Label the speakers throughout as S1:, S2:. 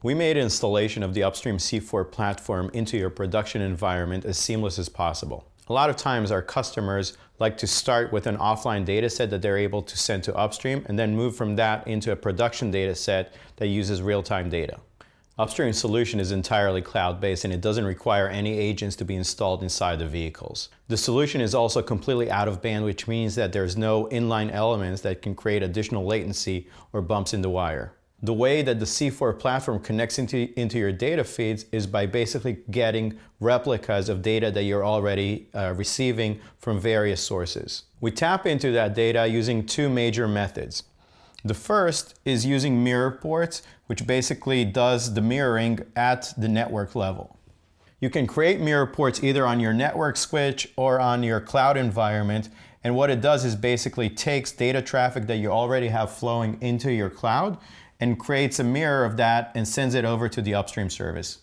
S1: We made installation of the Upstream C4 platform into your production environment as seamless as possible. A lot of times our customers like to start with an offline data set that they're able to send to Upstream and then move from that into a production data set that uses real-time data. Upstream's solution is entirely cloud-based and it doesn't require any agents to be installed inside the vehicles. The solution is also completely out of band, which means that there's no inline elements that can create additional latency or bumps in the wire. The way that the C4 platform connects into your data feeds is by basically getting replicas of data that you're already receiving from various sources. We tap into that data using two major methods. The first is using mirror ports, which basically does the mirroring at the network level. You can create mirror ports either on your network switch or on your cloud environment, and what it does is basically takes data traffic that you already have flowing into your cloud and creates a mirror of that and sends it over to the Upstream service.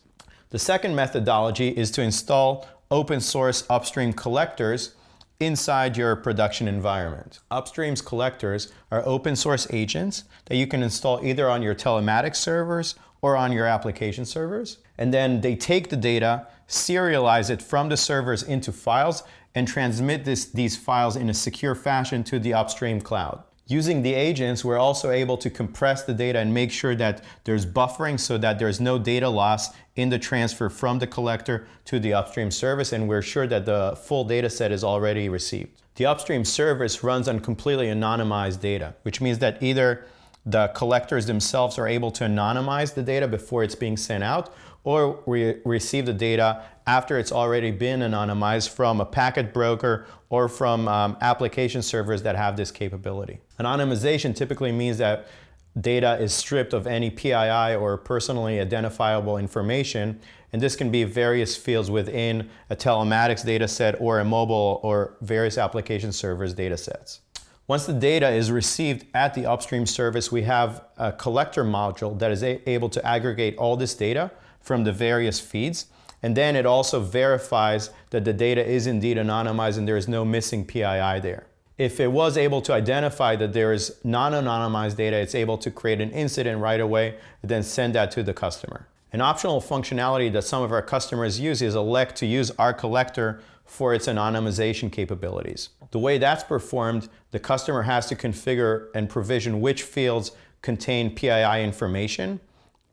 S1: The second methodology is to install open source Upstream collectors inside your production environment. Upstream's collectors are open source agents that you can install either on your telematics servers or on your application servers. And then they take the data, serialize it from the servers into files, and transmit these files in a secure fashion to the Upstream cloud. Using the agents, we're also able to compress the data and make sure that there's buffering so that there's no data loss in the transfer from the collector to the Upstream service, and we're sure that the full data set is already received. The Upstream service runs on completely anonymized data, which means that either the collectors themselves are able to anonymize the data before it's being sent out, or we receive the data after it's already been anonymized from a packet broker or from application servers that have this capability. Anonymization typically means that data is stripped of any PII or personally identifiable information, and this can be various fields within a telematics data set or a mobile or various application servers data sets. Once the data is received at the Upstream service, we have a collector module that is able to aggregate all this data from the various feeds, and then it also verifies that the data is indeed anonymized and there is no missing PII there. If it was able to identify that there is non-anonymized data, it's able to create an incident right away and then send that to the customer. An optional functionality that some of our customers use is elect to use our collector for its anonymization capabilities. The way that's performed, the customer has to configure and provision which fields contain PII information,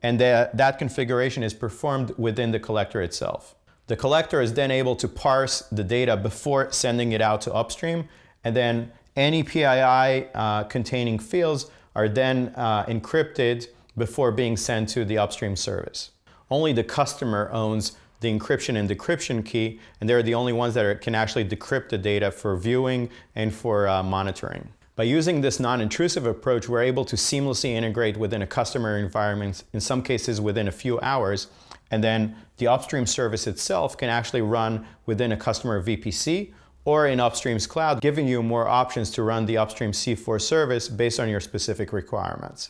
S1: and that configuration is performed within the collector itself. The collector is then able to parse the data before sending it out to Upstream, and then any PII containing fields are then encrypted before being sent to the Upstream service. Only the customer owns the encryption and decryption key, and they're the only ones that can actually decrypt the data for viewing and for monitoring. By using this non-intrusive approach, we're able to seamlessly integrate within a customer environment, in some cases within a few hours, and then the Upstream service itself can actually run within a customer VPC or in Upstream's cloud, giving you more options to run the Upstream C4 service based on your specific requirements.